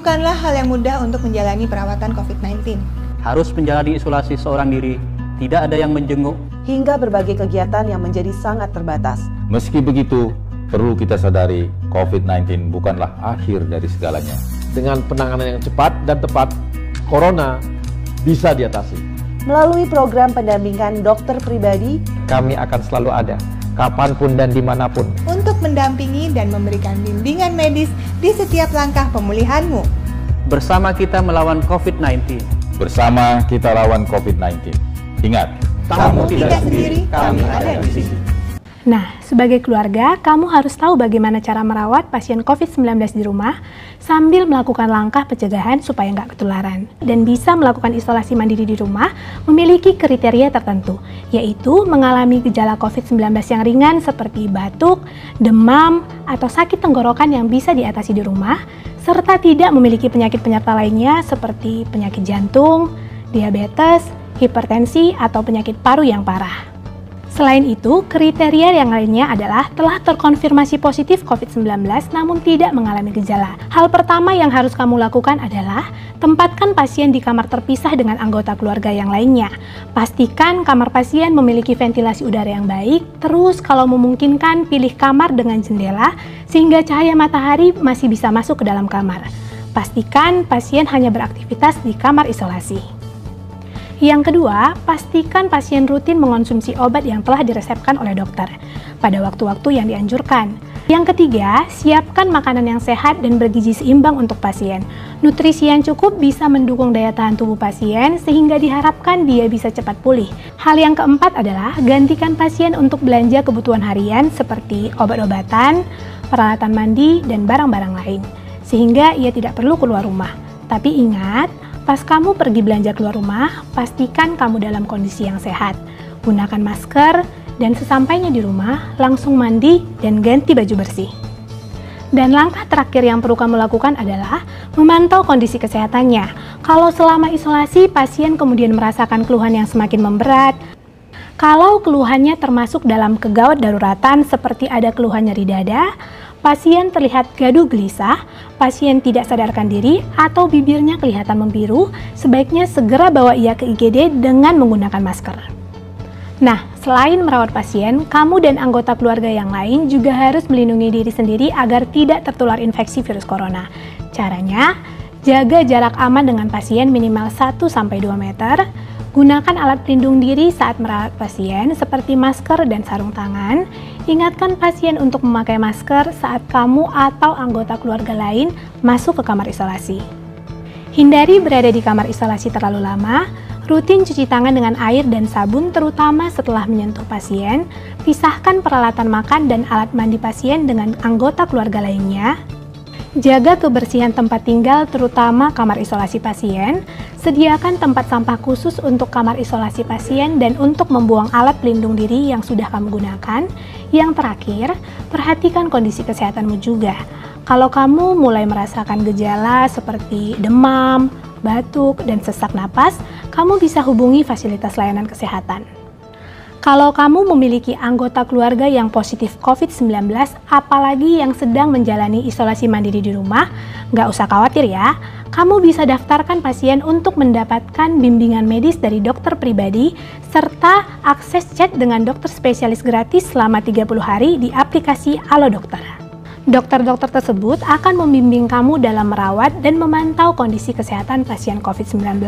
bukanlah hal yang mudah untuk menjalani perawatan COVID-19. Harus menjalani isolasi seorang diri, tidak ada yang menjenguk, hingga berbagai kegiatan yang menjadi sangat terbatas. Meski begitu, perlu kita sadari COVID-19 bukanlah akhir dari segalanya. Dengan penanganan yang cepat dan tepat, Corona bisa diatasi. Melalui program pendampingan dokter pribadi, kami akan selalu ada, kapanpun dan dimanapun, untuk mendampingi dan memberikan bimbingan medis di setiap langkah pemulihanmu. Bersama kita melawan COVID-19. Bersama kita lawan COVID-19. Ingat, Kamu tidak sendiri, kami ada di sini. Nah, sebagai keluarga, kamu harus tahu bagaimana cara merawat pasien COVID-19 di rumah sambil melakukan langkah pencegahan supaya nggak ketularan. Dan bisa melakukan isolasi mandiri di rumah memiliki kriteria tertentu, yaitu mengalami gejala COVID-19 yang ringan seperti batuk, demam, atau sakit tenggorokan yang bisa diatasi di rumah, serta tidak memiliki penyakit penyerta lainnya seperti penyakit jantung, diabetes, hipertensi, atau penyakit paru yang parah. Selain itu, kriteria yang lainnya adalah telah terkonfirmasi positif COVID-19 namun tidak mengalami gejala. Hal pertama yang harus kamu lakukan adalah tempatkan pasien di kamar terpisah dengan anggota keluarga yang lainnya. Pastikan kamar pasien memiliki ventilasi udara yang baik, terus kalau memungkinkan pilih kamar dengan jendela sehingga cahaya matahari masih bisa masuk ke dalam kamar. Pastikan pasien hanya beraktivitas di kamar isolasi. Yang kedua, pastikan pasien rutin mengonsumsi obat yang telah diresepkan oleh dokter pada waktu-waktu yang dianjurkan. Yang ketiga, siapkan makanan yang sehat dan bergizi seimbang untuk pasien. Nutrisi yang cukup bisa mendukung daya tahan tubuh pasien sehingga diharapkan dia bisa cepat pulih. Hal yang keempat adalah gantikan pasien untuk belanja kebutuhan harian seperti obat-obatan, peralatan mandi, dan barang-barang lain, sehingga ia tidak perlu keluar rumah. Tapi ingat, pas kamu pergi belanja keluar rumah, pastikan kamu dalam kondisi yang sehat. Gunakan masker, dan sesampainya di rumah, langsung mandi dan ganti baju bersih. Dan langkah terakhir yang perlu kamu lakukan adalah memantau kondisi kesehatannya. Kalau selama isolasi, pasien kemudian merasakan keluhan yang semakin memberat, kalau keluhannya termasuk dalam kegawat daruratan seperti ada keluhan nyeri dada, pasien terlihat gaduh gelisah, pasien tidak sadarkan diri, atau bibirnya kelihatan membiru, sebaiknya segera bawa ia ke IGD dengan menggunakan masker. Nah, selain merawat pasien, kamu dan anggota keluarga yang lain juga harus melindungi diri sendiri agar tidak tertular infeksi virus corona. Caranya, jaga jarak aman dengan pasien minimal 1-2 meter, gunakan alat pelindung diri saat merawat pasien seperti masker dan sarung tangan. Ingatkan pasien untuk memakai masker saat kamu atau anggota keluarga lain masuk ke kamar isolasi. Hindari berada di kamar isolasi terlalu lama, rutin cuci tangan dengan air dan sabun terutama setelah menyentuh pasien, pisahkan peralatan makan dan alat mandi pasien dengan anggota keluarga lainnya. Jaga kebersihan tempat tinggal terutama kamar isolasi pasien, sediakan tempat sampah khusus untuk kamar isolasi pasien dan untuk membuang alat pelindung diri yang sudah kamu gunakan. Yang terakhir, perhatikan kondisi kesehatanmu juga. Kalau kamu mulai merasakan gejala seperti demam, batuk, dan sesak napas, kamu bisa hubungi fasilitas layanan kesehatan. Kalau kamu memiliki anggota keluarga yang positif COVID-19, apalagi yang sedang menjalani isolasi mandiri di rumah, nggak usah khawatir ya. Kamu bisa daftarkan pasien untuk mendapatkan bimbingan medis dari dokter pribadi, serta akses chat dengan dokter spesialis gratis selama 30 hari di aplikasi Halo Dokter. Dokter-dokter tersebut akan membimbing kamu dalam merawat dan memantau kondisi kesehatan pasien COVID-19.